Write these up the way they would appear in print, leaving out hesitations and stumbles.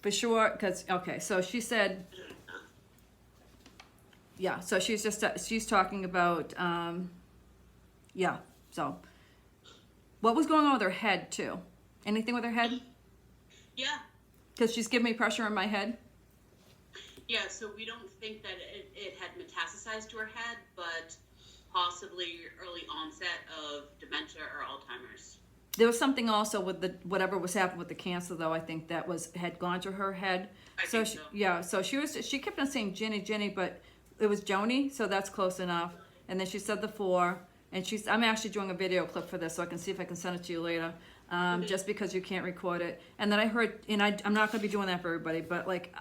for sure, because, okay, so she said, yeah, so she's talking about, yeah, so. What was going on with her head, too? Anything with her head? Yeah. Because she's giving me pressure on my head. Yeah, so we don't think that it had metastasized to her head, but possibly early onset of dementia or Alzheimer's. There was something also with the whatever was happening with the cancer, though. I think that had gone to her head. I think so. Yeah. So she kept on saying Ginny, but it was Joni, so that's close enough. And then she said the 4, and I'm actually doing a video clip for this, so I can see if I can send it to you later. Just because you can't record it. And then I heard, and I'm not going to be doing that for everybody, but like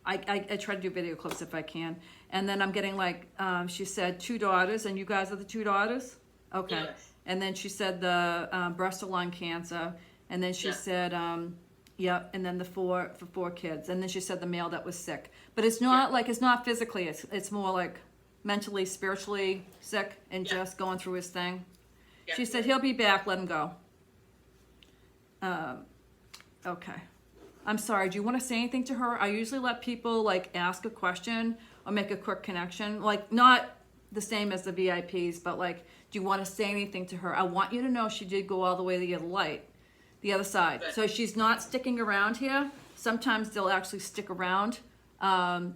I try to do video clips if I can. And then I'm getting like she said 2 daughters, and you guys are the 2 daughters. Okay. Yes. And then she said the breast or lung cancer, and then she said, yep, and then the 4 kids, and then she said the male that was sick. But it's not like, it's not physically, it's more like mentally, spiritually sick and just going through his thing. She said he'll be back, let him go. Okay. I'm sorry, do you want to say anything to her? I usually let people like ask a question or make a quick connection, like not the same as the VIPs, but like, do you want to say anything to her? I want you to know she did go all the way to the other side. So she's not sticking around here. Sometimes they'll actually stick around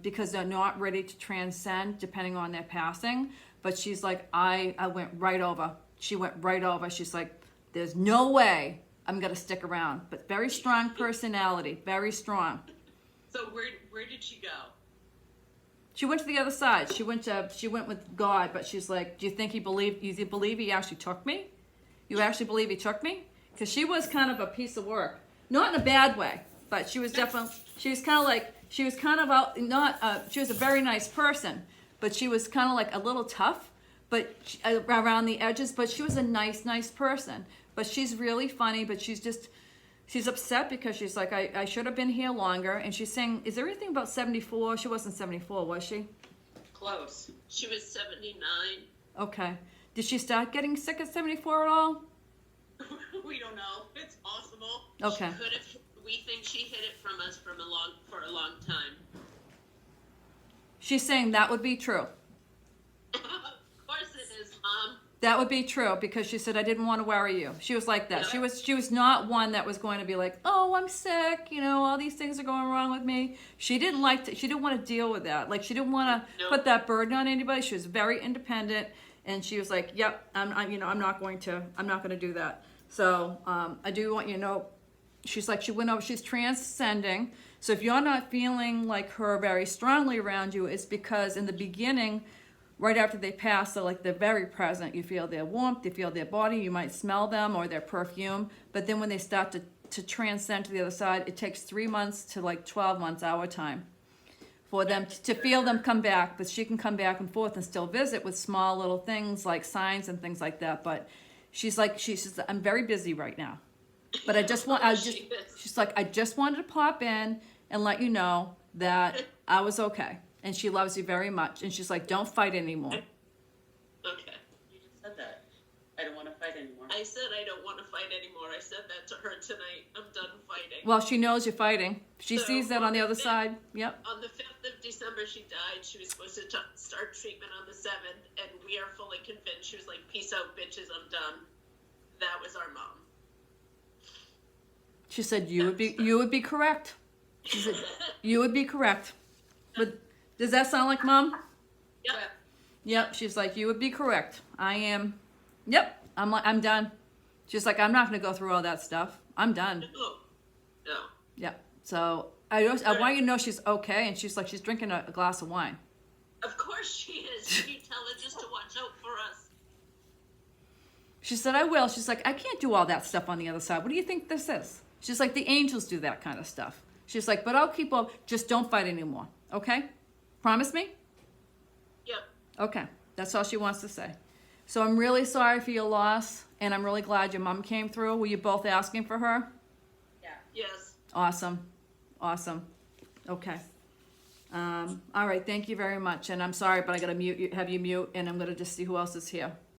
because they're not ready to transcend depending on their passing. But she's like, I went right over. She went right over. She's like, there's no way I'm going to stick around. But very strong personality, very strong. So where did she go? She went to the other side. She went with God, but she's like, do you think you believe he actually took me? You actually believe he took me? Because she was kind of a piece of work. Not in a bad way, but she was definitely, she was kind of out, she was a very nice person, but she was kind of like a little tough, but around the edges, but she was a nice person. But she's really funny, but she's upset because she's like, I should have been here longer. And she's saying, is there anything about 74? She wasn't 74, was she? Close. She was 79. Okay. Did she start getting sick at 74 at all? We don't know. It's possible. Okay. She could have. We think she hid it from us for a long time. She's saying that would be true. Of course it is, Mom. That would be true because she said, I didn't want to worry you. She was like that. Yeah. She was not one that was going to be like, oh, I'm sick. You know, all these things are going wrong with me. She didn't want to deal with that. Like she didn't want to put that burden on anybody. She was very independent. And she was like, yep, I'm not going to do that. So I do want you to know, she's like, she went over, she's transcending. So if you're not feeling like her very strongly around you, it's because in the beginning, right after they pass, they're very present. You feel their warmth, you feel their body, you might smell them or their perfume. But then when they start to transcend to the other side, it takes 3 months to like 12 months, our time, for them to feel them come back. But she can come back and forth and still visit with small little things like signs and things like that. But she's I'm very busy right now. But she's like, I just wanted to pop in and let you know that I was okay. And she loves you very much. And she's like, don't fight anymore. Okay. You just said that. I don't want to fight anymore. I said I don't want to fight anymore. I said that to her tonight. I'm done fighting. Well, she knows you're fighting. She sees that on the other side. Yep. On the 5th of December, she died. She was supposed to start treatment on the 7th. And we are fully convinced. She was like, peace out, bitches. I'm done. That was our mom. She said you would be correct. She said you would be correct. But does that sound like Mom? Yep. Yep. She's like, you would be correct. I am. Yep. I'm done. She's like, I'm not going to go through all that stuff. I'm done. No. Yep. So I want you to know she's okay, and she's like, she's drinking a glass of wine. Of course she is. You tell her just to watch out for us. She said, I will. She's like, I can't do all that stuff on the other side. What do you think this is? She's like, the angels do that kind of stuff. She's like, but I'll keep up. Just don't fight anymore. Okay? Promise me? Yep. Okay. That's all she wants to say. So I'm really sorry for your loss, and I'm really glad your mom came through. Were you both asking for her? Yeah. Yes. Awesome. Okay. All right. Thank you very much. And I'm sorry, but I got to have you mute, and I'm going to just see who else is here.